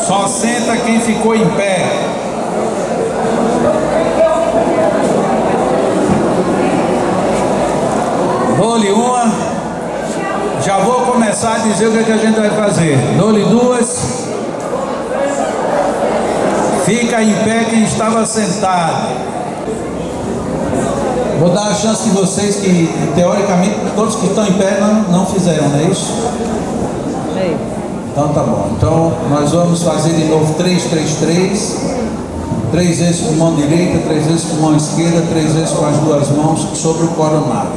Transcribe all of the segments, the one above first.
Só senta quem ficou em pé. Dou-lhe uma. Já vou começar a dizer o que a gente vai fazer. Dou-lhe duas. Fica em pé quem estava sentado. Vou dar a chance de vocês que, teoricamente, todos que estão em pé não fizeram, não é isso? Então tá bom. Então nós vamos fazer de novo 3, 3, 3. 3 vezes com a mão direita, 3 vezes com a mão esquerda, 3 vezes com as duas mãos sobre o coronário.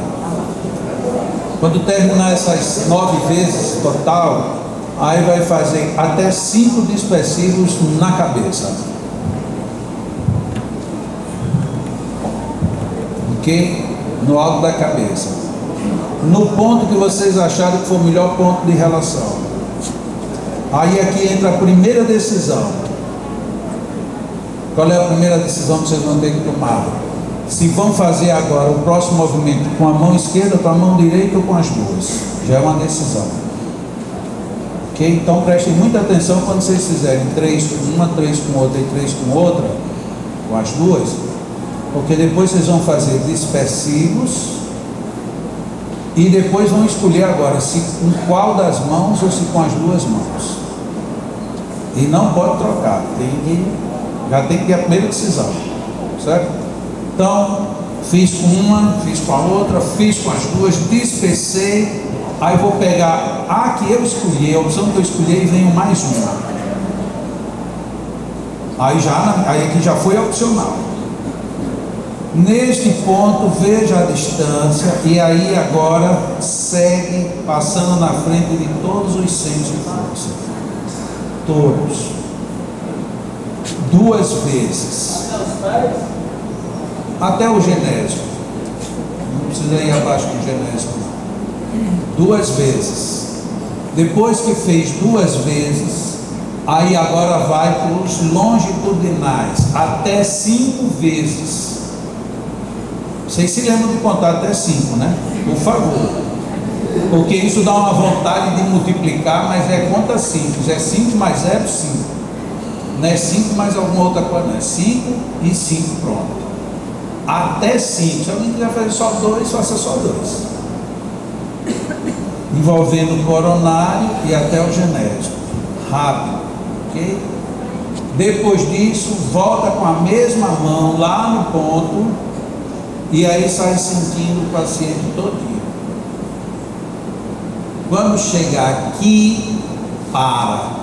Quando terminar essas 9 vezes total, aí vai fazer até 5 dispersivos na cabeça. Ok? No alto da cabeça. No ponto que vocês acharam que foi o melhor ponto de relação. Aí aqui entra a primeira decisão. Qual é a primeira decisão que vocês vão ter que tomar? Se vão fazer agora o próximo movimento com a mão esquerda, com a mão direita ou com as duas. Já é uma decisão. Ok? Então prestem muita atenção quando vocês fizerem 3 com uma, 3 com outra e 3 com outra, com as duas, porque depois vocês vão fazer dispersivos e depois vão escolher agora se com qual das mãos ou se com as duas mãos. E não pode trocar, já tem que ter a primeira decisão, certo? Então, fiz com uma, fiz com a outra, fiz com as duas, dispersei, aí vou pegar a que eu escolhi, a opção que eu escolhi e venho mais uma. Aí aqui já foi opcional. Neste ponto, veja a distância e aí agora segue passando na frente de todos os centros de força. Todos. 2 vezes. Até o genésico. Não precisa ir abaixo do genésico. 2 vezes. Depois que fez 2 vezes, aí agora vai para os longitudinais. Até 5 vezes. Vocês se lembram de contar até 5, né? Por favor. Porque isso dá uma vontade de multiplicar, mas é conta simples. É 5 mais 0, 5. Não é 5 mais alguma outra coisa, não. É 5 e 5, pronto. Até 5. Se alguém quiser fazer só 2, faça só 2. Envolvendo o coronário e até o genésico. Rápido. Ok? Depois disso, volta com a mesma mão lá no ponto. E aí sai sentindo o paciente todinho. Quando chegar aqui, para.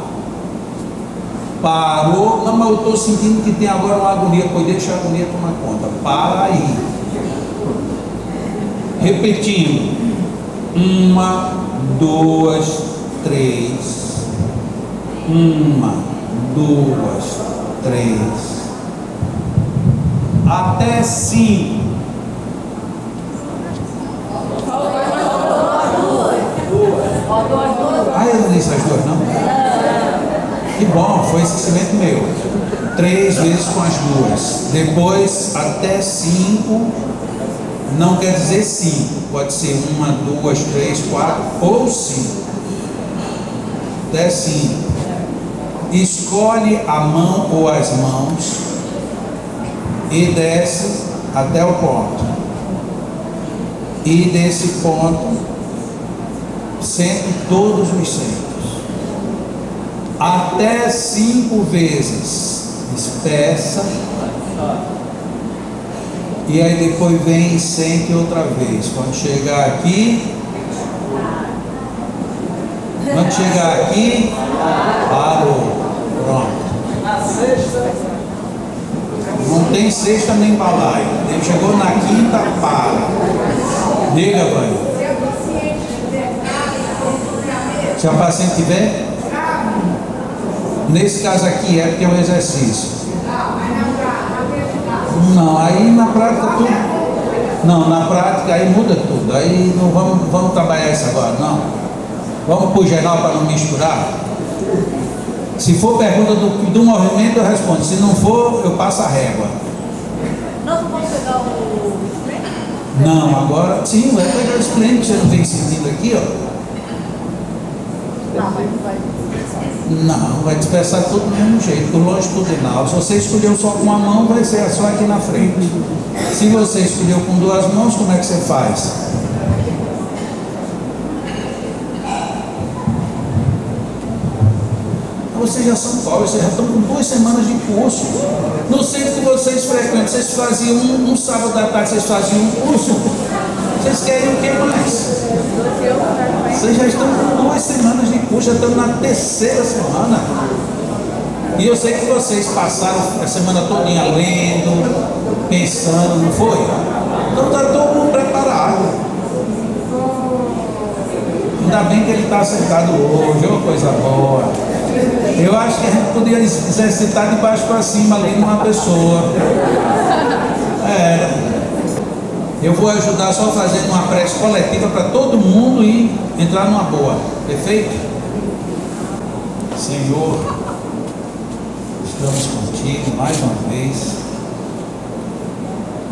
Parou, não, mas eu estou sentindo que tem agora uma agonia, pois deixa a agonia tomar conta. Para aí. Repetindo. 1, 2, 3. 1, 2, 3. Até 5. Ah, eu não disse as duas, não? Que bom, foi esquecimento meu. 3 vezes com as duas. Depois, até 5. Não quer dizer 5. Pode ser 1, 2, 3, 4 ou 5. Até 5. Escolhe a mão ou as mãos e desce até o ponto. E desse ponto, sente todos os centros. Até 5 vezes. Despeça. E aí depois vem e sente outra vez. Quando chegar aqui, parou. Pronto. Não tem sexta nem balaio. Ele chegou na quinta, para. Diga, mãe. Se a paciente tiver, nesse caso aqui é porque é um exercício. Não, aí na prática tudo. Não, na prática aí muda tudo. Aí não vamos trabalhar isso agora, não. Vamos para o geral para não misturar. Se for pergunta do movimento, eu respondo. Se não for, eu passo a régua. Não pode pegar o... Não, agora sim, vai pegar os clientes que você não vem sentindo aqui, ó. Ah, mas não vai dispersar. Não, vai dispersar tudo do mesmo jeito, longitudinal. Se você escolheu só com uma mão, vai ser só aqui na frente. Se você escolheu com duas mãos, como é que você faz? Vocês já são pobres, vocês já estão com 2 semanas de curso. No centro que vocês frequentam, vocês faziam um sábado à tarde, vocês faziam um curso. Vocês querem o que mais? Vocês já estão com 2 semanas de curso, já estão na 3ª semana. E eu sei que vocês passaram a semana todinha lendo, pensando, não foi? Então está todo mundo preparado. Ainda bem que ele está sentado hoje, ô coisa boa. Eu acho que a gente podia exercitar de baixo para cima ali numa pessoa. Eu vou ajudar só fazendo uma prece coletiva para todo mundo e entrar numa boa. Perfeito? Senhor, estamos contigo mais uma vez.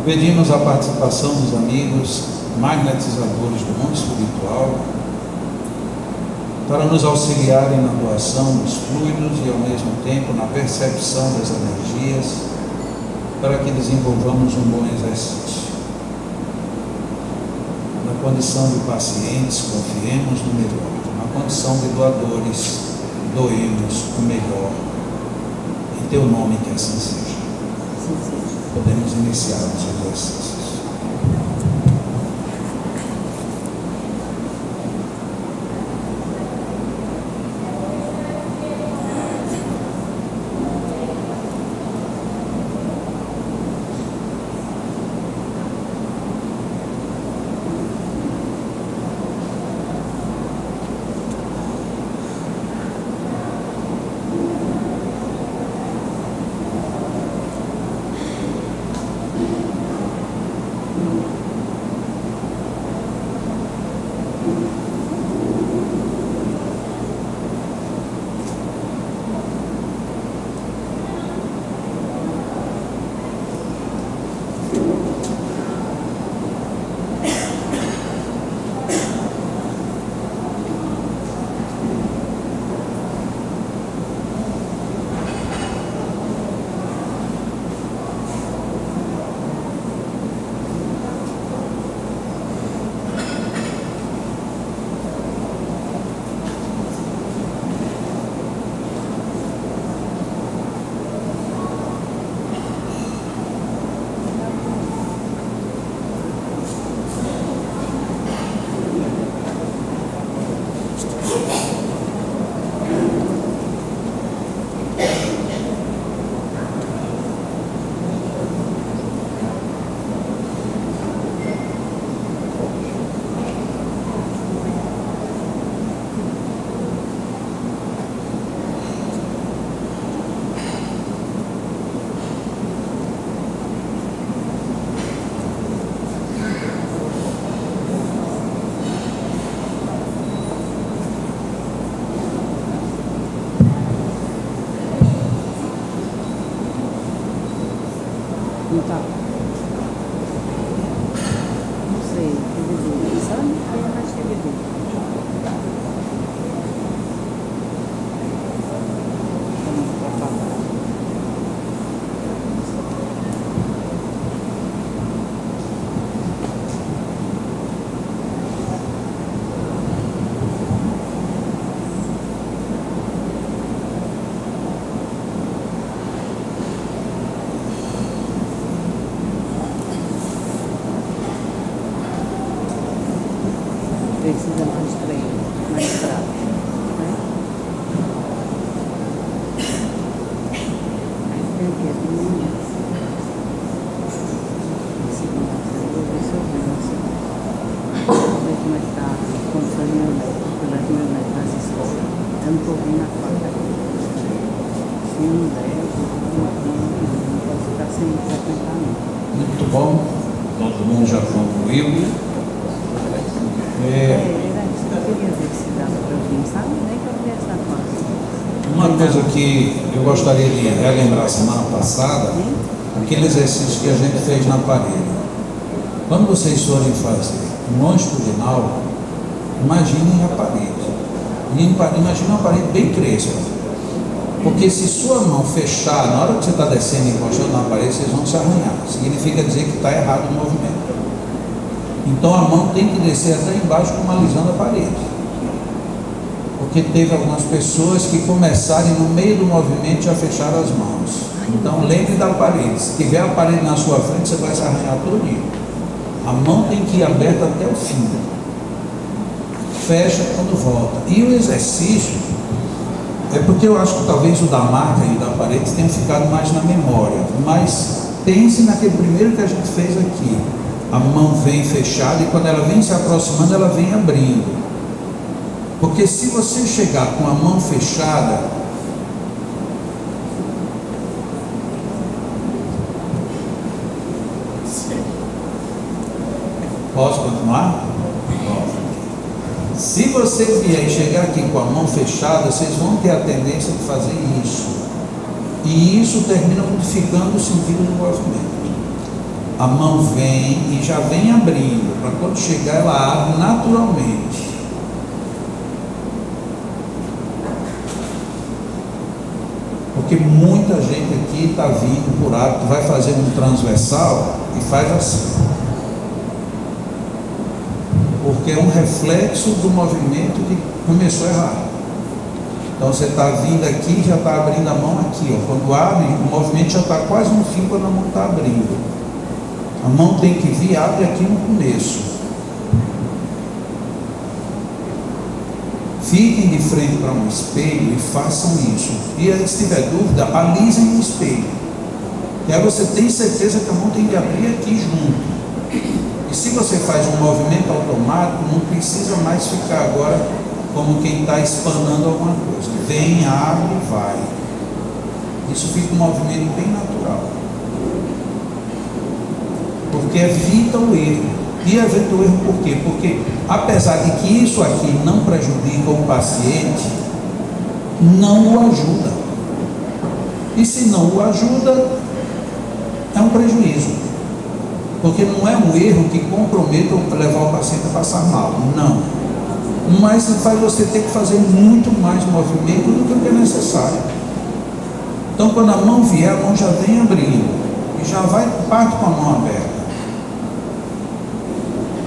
Pedimos a participação dos amigos magnetizadores do mundo espiritual para nos auxiliarem na doação dos fluidos e ao mesmo tempo na percepção das energias, para que desenvolvamos um bom exercício. Na condição de pacientes, confiemos no melhor. Na condição de doadores, doemos o melhor. Em teu nome que assim seja. Podemos iniciar os exercícios. Então, não sei, teve dúvida, sabe? Aí eu acho que teve dúvida. Vamos para falar. Precisamos de treino mais prático, né? Aí tem que domingo, segunda-feira, vou ver se eu venho assim. Vou ver como é que está a condição de meu neto, porque eu levo meu neto nas escolas. Eu não estou vindo na quarta-feira. Se não der, não posso ficar sem frequentar não. Muito bom. Todo mundo já concluiu. Eu queria ver se dava para eu vir, sabe? Nem que eu viesse na quarta. Uma coisa que eu gostaria de relembrar semana passada, aquele exercício que a gente fez na parede. Quando vocês forem fazer um longitudinal, imaginem a parede. E imagina uma parede bem crespa. Porque se sua mão fechar, na hora que você está descendo e encostando na parede, vocês vão se arranhar. Significa dizer que está errado o movimento. Então a mão tem que descer até embaixo, como alisando a parede. Porque teve algumas pessoas que começaram e no meio do movimento já fecharam as mãos. Então lembre da parede. Se tiver a parede na sua frente, você vai se arranhar todinho. A mão tem que ir aberta até o fim. Fecha quando volta. E o exercício é porque eu acho que talvez o da marca e da parede tenha ficado mais na memória. Mas pense naquele primeiro que a gente fez aqui. A mão vem fechada e quando ela vem se aproximando, ela vem abrindo. Porque se você chegar com a mão fechada, posso continuar? Se você vier e chegar aqui com a mão fechada, vocês vão ter a tendência de fazer isso. E isso termina modificando o sentido do movimento. A mão vem e já vem abrindo, para quando chegar ela abre naturalmente. Porque muita gente aqui está vindo por hábito, vai fazer um transversal e faz assim. Porque é um reflexo do movimento que começou errado. Então você está vindo aqui e já está abrindo a mão aqui. Ó. Quando abre, o movimento já está quase no fim quando a mão está abrindo. A mão tem que vir, abre aqui no começo. Fiquem de frente para um espelho e façam isso. E aí, se tiver dúvida, alisem o espelho. E aí você tem certeza que a mão tem que abrir aqui junto. E se você faz um movimento automático, não precisa mais ficar agora como quem está espanando alguma coisa. Vem, abre e vai. Isso fica um movimento bem natural. Porque evita o erro. E evita o erro por quê? Porque apesar de que isso aqui não prejudica o paciente, não o ajuda. E se não o ajuda, é um prejuízo. Porque não é um erro que comprometa ou levar o paciente a passar mal. Não. Mas faz você ter que fazer muito mais movimento do que o que é necessário. Então quando a mão vier, a mão já vem abrindo. E já vai parte com a mão aberta.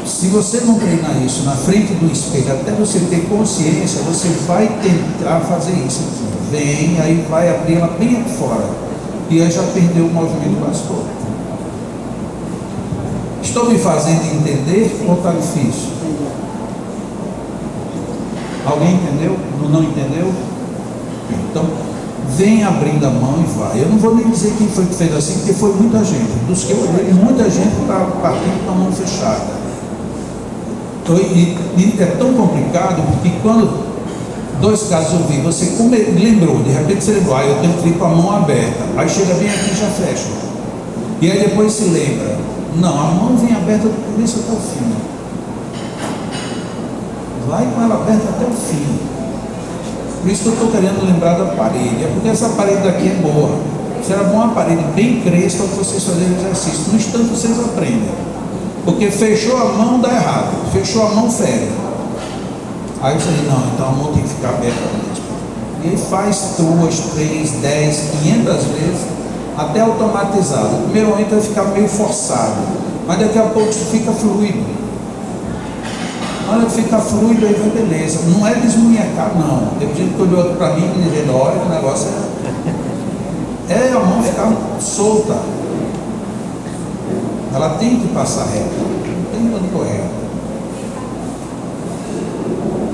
Se você não treinar isso na frente do espelho, até você ter consciência, você vai tentar fazer isso aqui. Vem, aí vai abrir ela bem aqui fora. E aí já perdeu o movimento quase todo. Estou me fazendo entender ou está difícil? Alguém entendeu? Não entendeu? Então, vem abrindo a mão e vai. Eu não vou nem dizer quem foi que fez assim, porque foi muita gente. Dos que eu olhei, muita gente está partindo com a mão fechada. E é tão complicado porque quando dois casos eu vi, você lembrou, de repente você lembrou, eu tenho que ir com a mão aberta, aí chega bem aqui e já fecha, e aí depois se lembra, não, a mão vem aberta do começo até o fim, vai com ela aberta até o fim. Por isso que eu estou querendo lembrar da parede, é porque essa parede daqui é boa. Será bom uma parede bem crespa para vocês fazerem exercício, no instante vocês aprendem. Porque fechou a mão, dá errado. Fechou a mão, fere. Aí você diz, não, então a mão tem que ficar aberta mesmo. E ele faz 2, 3, 10, 500 vezes, até automatizado. O primeiro momento vai ficar meio forçado, mas daqui a pouco isso fica fluido. Na hora que fica fluido, aí vai beleza. Não é desmunhecar, não. Tem gente que olhou para mim e dizendo, olha, o negócio é a mão ficar solta. Ela tem que passar reta, não tem onde correr.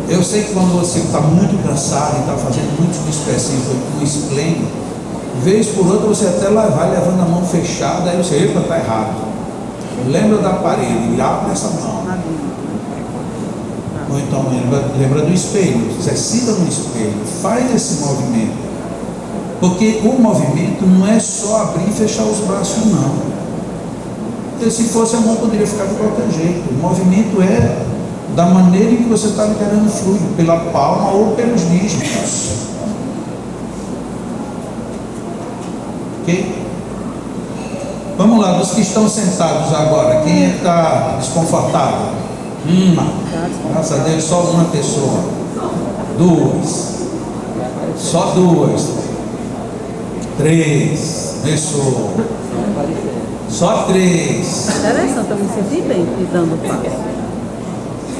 Eu sei que quando você está muito cansado e está fazendo muitos dispersivos com esplêndido, vez por outra você até vai levando a mão fechada, aí você, epa, está errado. Lembra da parede e abre essa mão. Ou então lembra do espelho, exercita no espelho, faz esse movimento. Porque o movimento não é só abrir e fechar os braços, não. Porque se fosse a mão poderia ficar de qualquer jeito. O movimento é da maneira em que você está liberando fluido, pela palma ou pelos dígitos. Ok? Vamos lá, dos que estão sentados agora, quem está desconfortável? Graças a Deus, só uma pessoa. 2, só 2, 3, começou, só 3. Interessante, eu me senti bem pisando o passo.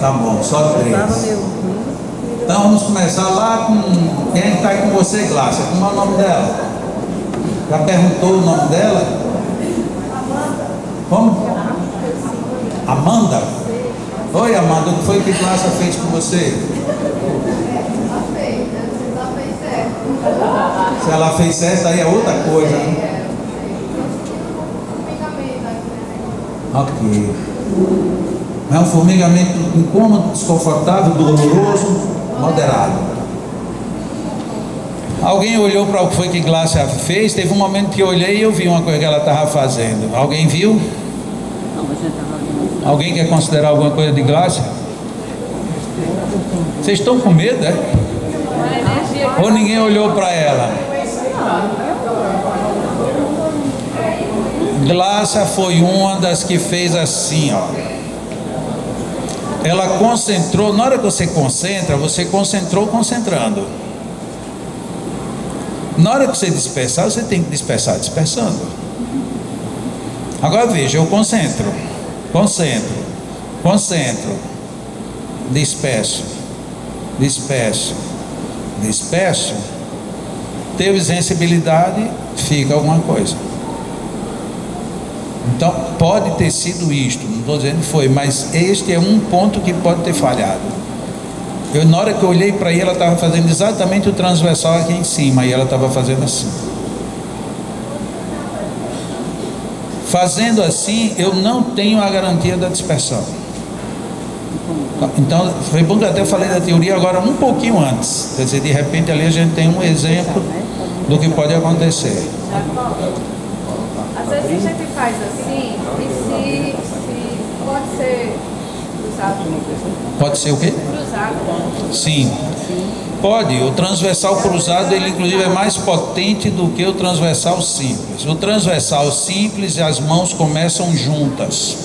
Tá bom, só 3. Estava meio. Então vamos começar lá com quem está aí com você, Glácia. Como é o nome dela? Já perguntou o nome dela? Como? Amanda? Oi, Amanda, o que foi que Glácia fez com você? Se ela fez certo, aí é outra coisa, né? Ok. É um formigamento incômodo, desconfortável, doloroso, moderado. Alguém olhou para o que foi que Glácia fez? Teve um momento que eu olhei e eu vi uma coisa que ela estava fazendo. Alguém viu? Não, a gente estava vendo. Alguém quer considerar alguma coisa de Glácia? Vocês estão com medo, é? Ou ninguém olhou para ela? Glácia foi uma das que fez assim, ó. Ela concentrou. Na hora que você concentra, você concentrou concentrando. Na hora que você dispersar, você tem que dispersar dispersando. Agora veja, eu concentro, disperso, teve sensibilidade, fica alguma coisa. Então pode ter sido isto, não estou dizendo que foi, mas este é um ponto que pode ter falhado. Na hora que eu olhei para ela, ela estava fazendo exatamente o transversal aqui em cima, e ela estava fazendo assim. Fazendo assim, eu não tenho a garantia da dispersão. Então, foi bom que eu até falei da teoria agora um pouquinho antes. Quer dizer, de repente ali a gente tem um exemplo do que pode acontecer. Às vezes a gente faz assim, e se pode ser cruzado. Pode ser o quê? Cruzado. Sim. Pode. O transversal cruzado, ele inclusive é mais potente do que o transversal simples. O transversal simples, as mãos começam juntas.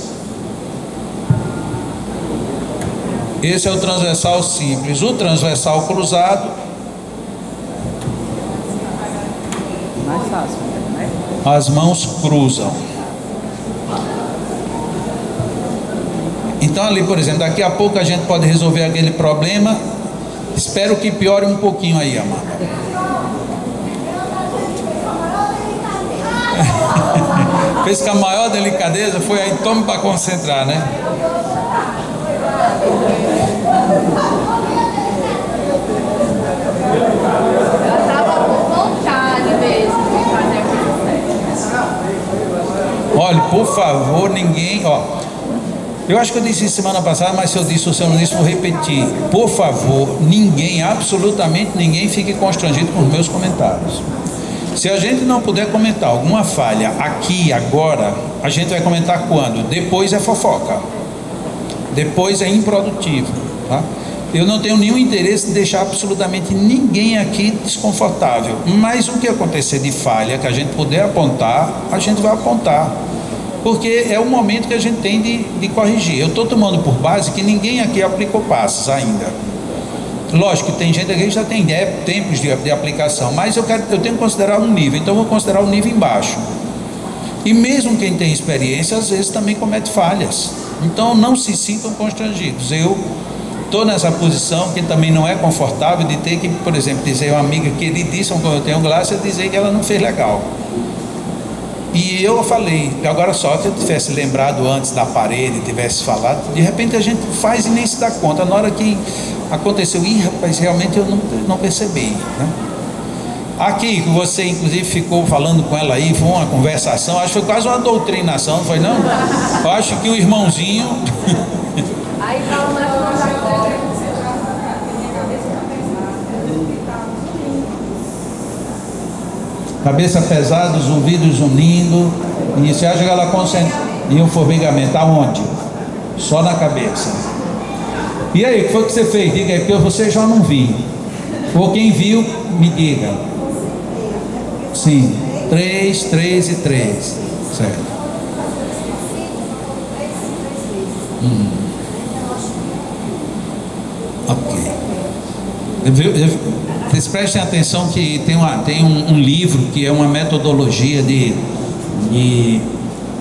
Esse é o transversal simples. O transversal cruzado, Mais fácil, né? as mãos cruzam. Então ali, por exemplo, daqui a pouco a gente pode resolver aquele problema. Espero que piore um pouquinho aí, Amanda. Fez com a maior delicadeza, foi aí, tome para concentrar, né? Ela estava com vontade mesmo de fazer a coisa certa. Olha, por favor, ninguém, ó. Eu acho que eu disse isso semana passada, mas se eu disse ou se eu não disse, vou repetir. Por favor, ninguém, absolutamente ninguém, fique constrangido com os meus comentários. Se a gente não puder comentar alguma falha aqui, agora, a gente vai comentar quando? Depois é fofoca. Depois é improdutivo, tá? Eu não tenho nenhum interesse em deixar absolutamente ninguém aqui desconfortável. Mas o que acontecer de falha que a gente puder apontar, a gente vai apontar. Porque é o momento que a gente tem de corrigir. Eu estou tomando por base que ninguém aqui aplicou passos ainda. Lógico que tem gente aqui que já tem tempos de aplicação, mas eu tenho que considerar um nível, então eu vou considerar o nível embaixo. E mesmo quem tem experiência, às vezes também comete falhas. Então não se sintam constrangidos. Eu estou nessa posição que também não é confortável de ter que, por exemplo, dizer uma amiga queridíssima como eu tenho Glácia, dizer que ela não fez legal. E eu falei, agora só que eu tivesse lembrado antes da parede, tivesse falado, de repente a gente faz e nem se dá conta. Na hora que aconteceu, rapaz, realmente eu não percebi, né? Aqui, que você inclusive ficou falando com ela aí, foi uma conversação, acho que foi quase uma doutrinação, não foi não? Eu acho que o irmãozinho... Aí fala mais Cabeça pesada, os ouvidos unindo, e você acha que ela concentra e um formigamento, aonde? Só na cabeça. E aí, o que foi que você fez? Diga aí, porque você já não viu. Ou quem viu, me diga. Sim, 3, 3 e 3. Certo. Ok. Vocês prestem atenção que tem um livro que é uma metodologia de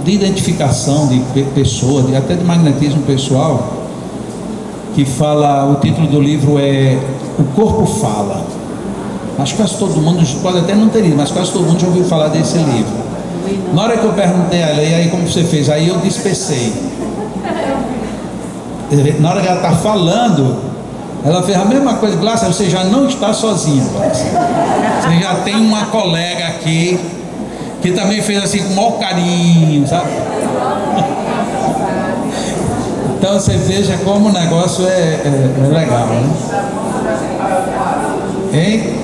identificação de pessoa, até de magnetismo pessoal, que fala, o título do livro é O Corpo Fala. Acho que quase todo mundo, pode até não ter lido, mas quase todo mundo já ouviu falar desse livro. Na hora que eu perguntei a ela, e aí como você fez? Aí eu dispecei. Na hora que ela está falando, ela fez a mesma coisa. Glácia, você já não está sozinha, Glácia. Você já tem uma colega aqui que também fez assim com o maior carinho, sabe? Então você veja como o negócio é legal, né? Hein?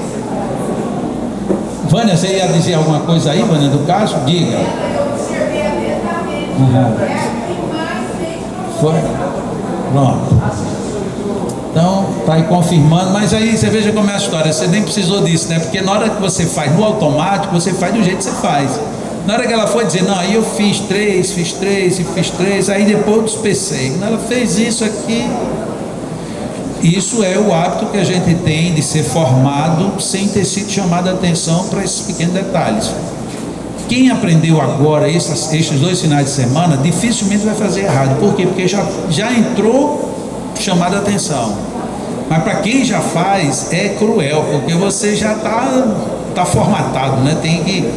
Vânia, você ia dizer alguma coisa aí, Vânia, do caso? Diga. Foi? Pronto. Então, está aí confirmando, mas aí você veja como é a história, você nem precisou disso, né? Porque na hora que você faz no automático, você faz do jeito que você faz. Na hora que ela foi dizer, não, aí eu fiz 3, aí depois eu despecei. Quando ela fez isso aqui, isso é o hábito que a gente tem de ser formado sem ter sido chamado a atenção para esses pequenos detalhes. Quem aprendeu agora estes 2 finais de semana, dificilmente vai fazer errado. Por quê? Porque já entrou chamado a atenção. Mas para quem já faz, é cruel, porque você já está formatado, né? Tem que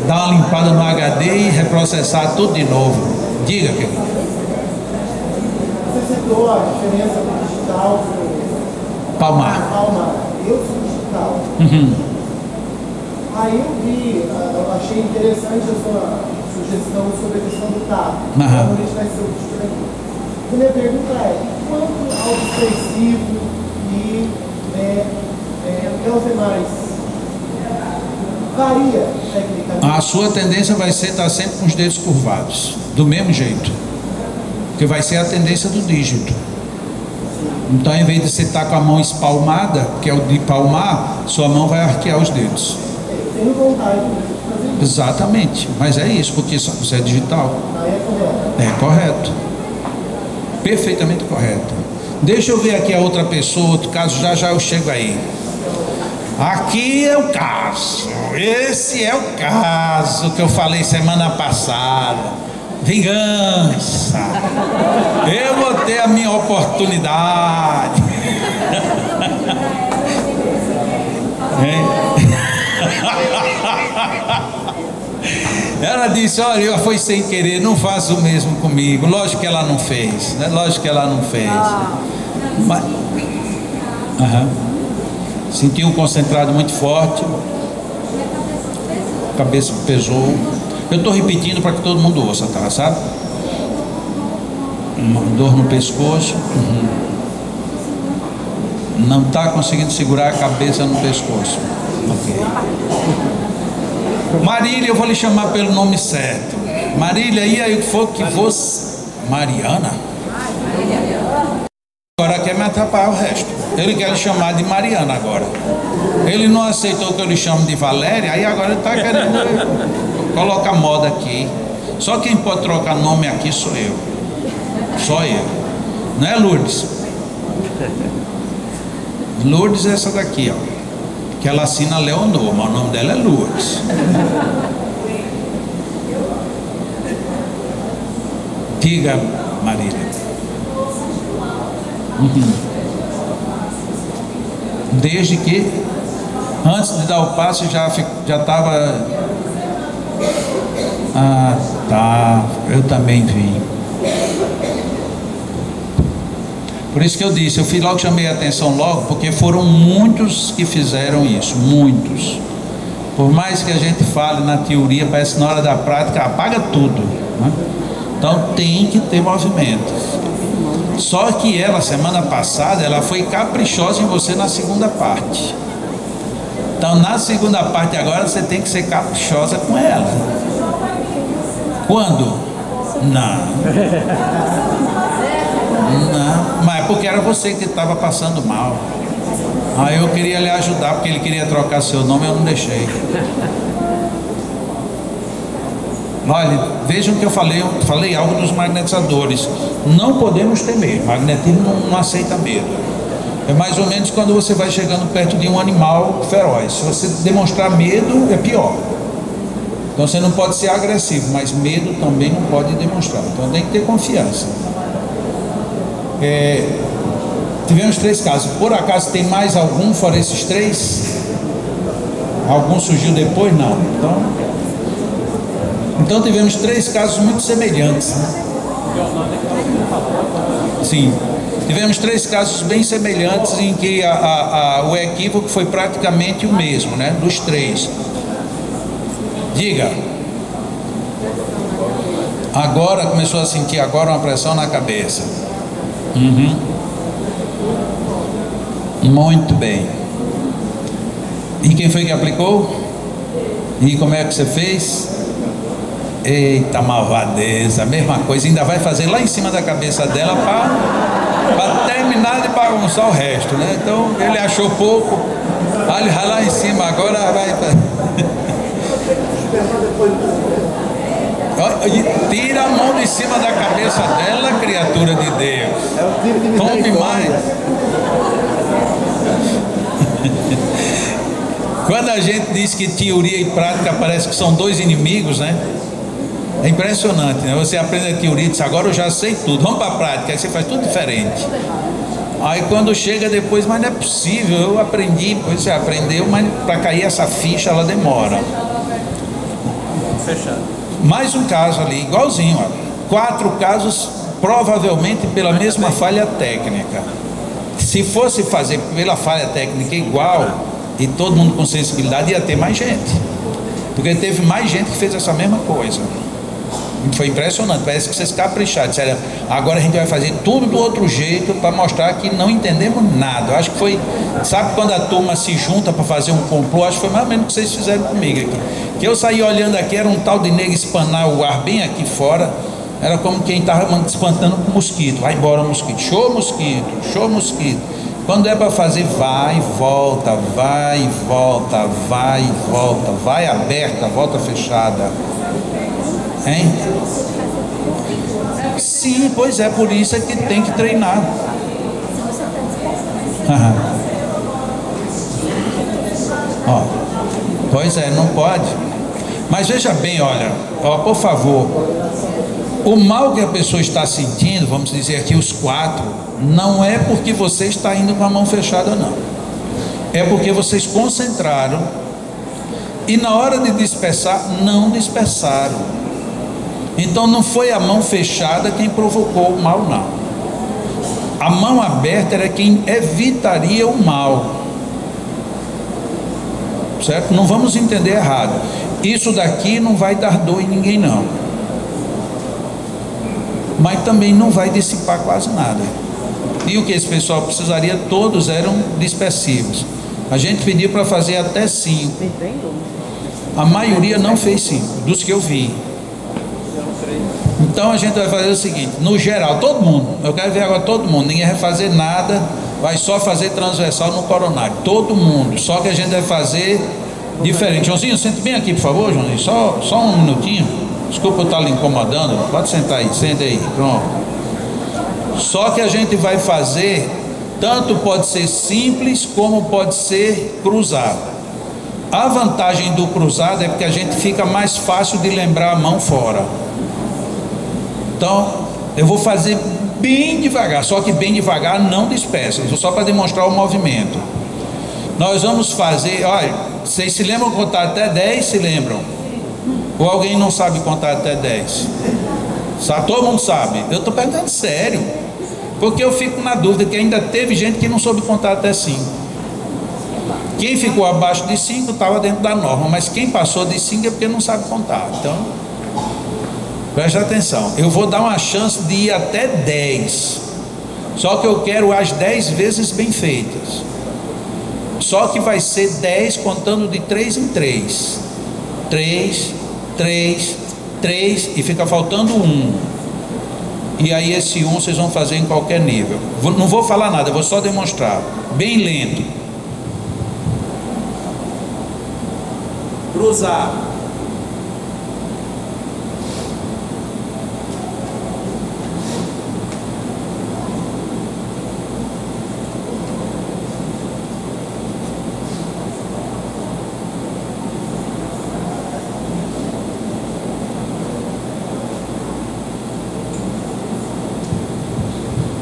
dar uma limpada no HD e reprocessar tudo de novo. Diga, querido. Você citou a diferença do digital Palmar. Eu sou digital. Aí eu achei interessante a sua sugestão sobre a questão do tato. Então a gente vai ser o diferente. A minha pergunta é, quanto ao expressivo e aos demais, varia tecnicamente? A sua tendência vai ser estar sempre com os dedos curvados, do mesmo jeito, porque vai ser a tendência do dígito. Então, em vez de você estar com a mão espalmada, que é o de palmar, sua mão vai arquear os dedos. Tenho vontade de fazer isso. Exatamente, mas é isso, porque você é digital. Aí é correto. É correto, perfeitamente correto. Deixa eu ver aqui a outra pessoa, outro caso, já eu chego aí. Aqui é o caso, esse é o caso que eu falei semana passada. Vingança, eu vou ter a minha oportunidade. Ela disse, olha, foi sem querer, não faça o mesmo comigo. Lógico que ela não fez, né? Lógico que ela não fez. Mas, senti um concentrado muito forte, a cabeça pesou. Eu estou repetindo para que todo mundo ouça, tá? Sabe? Uma dor no pescoço. Não está conseguindo segurar a cabeça no pescoço. Ok. Marília, eu vou lhe chamar pelo nome certo. Marília, e aí o que for que você... Mariana? Agora quer me atrapalhar o resto. Ele quer lhe chamar de Mariana agora. Ele não aceitou que eu lhe chame de Valéria, aí agora ele está querendo colocar moda aqui. Só quem pode trocar nome aqui sou eu. Só eu. Não é Lourdes? Lourdes é essa daqui, ó. Que ela assina Leonor, mas o nome dela é Lourdes. Diga, Marília. Desde que antes de dar o passo já estava. Ah, tá. Eu também vi. Por isso que eu disse, eu fiz logo, chamei a atenção logo, porque foram muitos que fizeram isso, muitos. Por mais que a gente fale na teoria, parece que na hora da prática apaga tudo, né? Então tem que ter movimento. Só que ela, semana passada, ela foi caprichosa em você na segunda parte. Então na segunda parte agora você tem que ser caprichosa com ela. Quando? Não, mas é porque era você que estava passando mal. Aí eu queria lhe ajudar, porque ele queria trocar seu nome, eu não deixei. Olha, vejam que eu falei algo dos magnetizadores. Não podemos temer, magnetismo não aceita medo. É mais ou menos quando você vai chegando perto de um animal feroz. Se você demonstrar medo, é pior. Então você não pode ser agressivo, mas medo também não pode demonstrar. Então tem que ter confiança. Tivemos 3 casos. Por acaso tem mais algum fora esses 3? Algum surgiu depois? Não. Então tivemos 3 casos muito semelhantes, né? Sim. Tivemos 3 casos bem semelhantes em que o equívoco foi praticamente o mesmo, né? Dos 3. Diga. Agora começou a sentir agora uma pressão na cabeça. Muito bem. E quem foi que aplicou? E como é que você fez? Eita malvadeza, mesma coisa, ainda vai fazer lá em cima da cabeça dela para terminar de bagunçar o resto, né? Então ele achou pouco, ele vai lá em cima, agora vai. Tira a mão de cima da cabeça dela, criatura de Deus. Tome mais. Quando a gente diz que teoria e prática parece que são 2 inimigos, né? É impressionante, né? Você aprende a teoria e diz, agora eu já sei tudo, vamos para a prática, aí você faz tudo diferente. Aí quando chega depois, mas não é possível, eu aprendi, pois você aprendeu, mas para cair essa ficha ela demora. Fechado. Mais um caso ali, igualzinho, ó. 4 casos, provavelmente pela mesma falha técnica. Se fosse fazer pela falha técnica igual, e todo mundo com sensibilidade, ia ter mais gente. Porque teve mais gente que fez essa mesma coisa. Foi impressionante, parece que vocês capricharam, disseram, agora a gente vai fazer tudo do outro jeito para mostrar que não entendemos nada. Eu acho que foi, sabe quando a turma se junta para fazer um complô? Acho que foi mais ou menos o que vocês fizeram comigo aqui. Que eu saí olhando aqui, era um tal de nego espanar o ar bem aqui fora, era como quem estava espantando com mosquito. Vai embora o mosquito, show mosquito, show mosquito. Quando é para fazer, vai, volta, vai, volta, vai, volta, vai aberta, volta fechada. Hein? Sim, pois é, por isso é que tem que treinar. Ó, pois é, não pode. Mas veja bem, olha, por favor, o mal que a pessoa está sentindo, vamos dizer aqui os 4, não é porque você está indo com a mão fechada, não. É porque vocês concentraram e na hora de dispersar, não dispersaram. Então não foi a mão fechada quem provocou o mal, não. A mão aberta era quem evitaria o mal. Certo? Não vamos entender errado. Isso daqui não vai dar dor em ninguém, não. Mas também não vai dissipar quase nada. E o que esse pessoal precisaria, todos eram dispersivos. A gente pediu para fazer até 5. A maioria não fez 5, dos que eu vi. Então a gente vai fazer o seguinte, no geral, todo mundo, eu quero ver agora todo mundo, ninguém vai fazer nada, vai só fazer transversal no coronário, todo mundo, só que a gente vai fazer diferente. Joãozinho, sente bem aqui, por favor, Joãozinho, só um minutinho, desculpa eu estar lhe incomodando, pode sentar aí, senta aí, pronto. Só que a gente vai fazer, tanto pode ser simples, como pode ser cruzado. A vantagem do cruzado é porque a gente fica mais fácil de lembrar a mão fora. Então, eu vou fazer bem devagar, só que bem devagar não dispersa, só para demonstrar o movimento. Nós vamos fazer, olha, vocês se lembram contar até 10? Se lembram? Ou alguém não sabe contar até 10? Sabe? Todo mundo sabe. Eu estou perguntando sério, porque eu fico na dúvida que ainda teve gente que não soube contar até 5. Quem ficou abaixo de 5 estava dentro da norma, mas quem passou de 5 é porque não sabe contar. Então, preste atenção, eu vou dar uma chance de ir até 10, só que eu quero as 10 vezes bem feitas, só que vai ser 10 contando de 3 em 3, 3, 3, 3 e fica faltando 1, e aí esse 1 vocês vão fazer em qualquer nível. Não vou falar nada, eu vou só demonstrar, bem lento. Cruzar.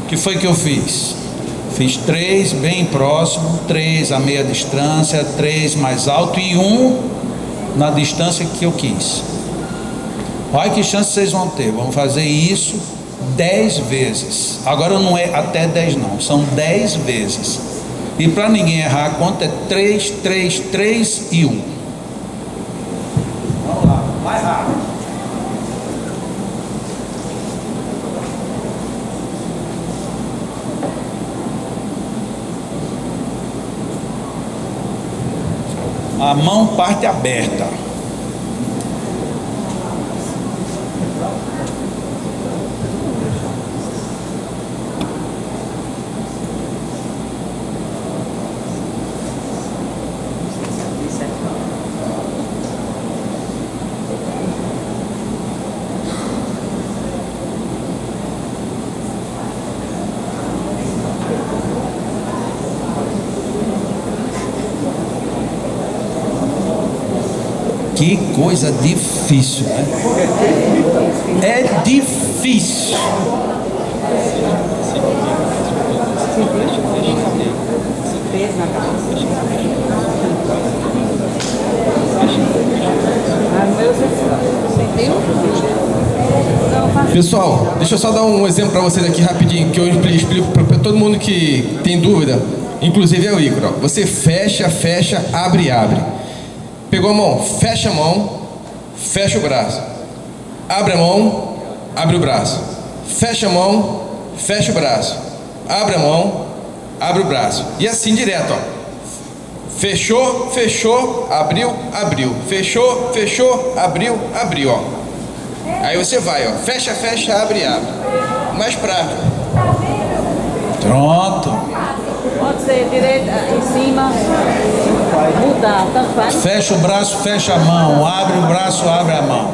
O que foi que eu fiz? Fiz 3 bem próximo, 3 a meia distância, 3 mais alto e 1 na distância que eu quis. Olha que chance vocês vão ter. Vamos fazer isso 10 vezes. Agora não é até 10 não, são 10 vezes. E para ninguém errar a conta é 3, 3, 3 e 1. Vamos lá, mais rápido. A mão parte aberta. Que coisa difícil, né? É difícil. Pessoal, deixa eu só dar um exemplo para vocês aqui rapidinho, que eu explico para todo mundo que tem dúvida, inclusive é o Ícaro. Você fecha, fecha, abre, abre. Pegou a mão, fecha o braço. Abre a mão, abre o braço. Fecha a mão, fecha o braço. Abre a mão, abre o braço. E assim direto, ó. Fechou, fechou, abriu, abriu. Fechou, fechou, abriu, abriu, ó. Aí você vai, ó. Fecha, fecha, abre, abre. Mais prático. Pronto. Pode ser direita, em cima, mudar, tanto faz. Fecha o braço, fecha a mão. Abre o braço, abre a mão.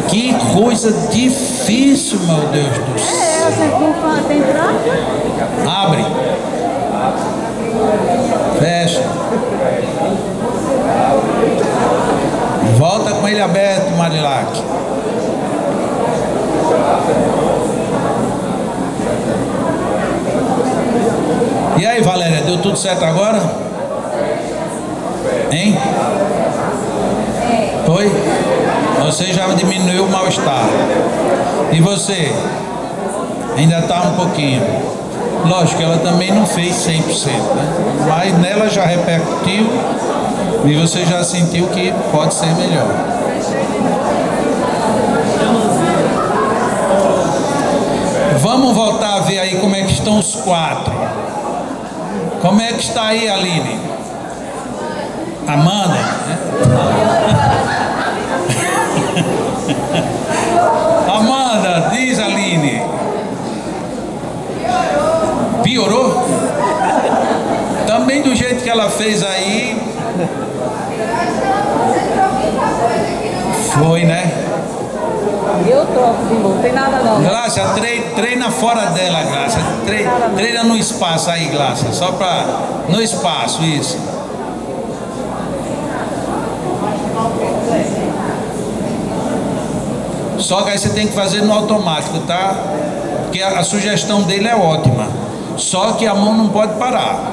Que coisa difícil, meu Deus do céu. Você tem braço? Abre. Fecha. Volta com ele aberto, Marilac. E aí, Valéria, deu tudo certo agora? Hein? Foi? Você já diminuiu o mal-estar. E você? Ainda está um pouquinho. Lógico que ela também não fez 100%, né? Mas nela já repercutiu e você já sentiu que pode ser melhor. Vamos voltar a ver aí como é que estão os 4. Como é que está aí, Aline? Amanda? Amanda, diz, Aline. Piorou? Também do jeito que ela fez aí. Foi, né? Eu troco de novo, não tem nada não. Glácia, treina fora dela, Glácia. Treina no espaço aí, Glácia. Só pra... No espaço, isso. Só que aí você tem que fazer no automático, tá? Porque a sugestão dele é ótima. Só que a mão não pode parar.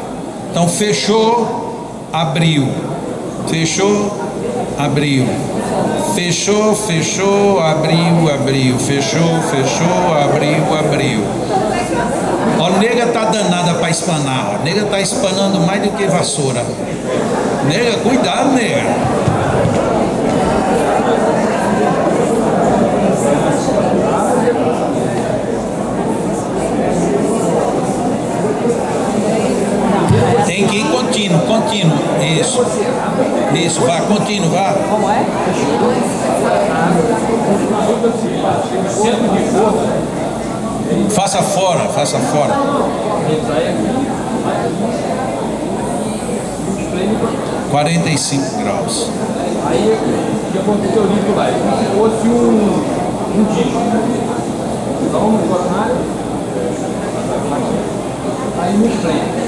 Então fechou, abriu. Fechou, abriu. Fechou, fechou, abriu, abriu. Fechou, fechou, abriu, abriu. Ó, nega tá danada para espanar. Ó. Nega tá espanando mais do que vassoura. Nega, cuidado, nega. Tem que ir contínuo, contínuo. Isso. Isso, vá, contínuo, vá. Como é? Faça fora, faça fora. 45 graus. Aí o que aconteceu ali lá? Se fosse um disco. Então, no coronário, aí no frente.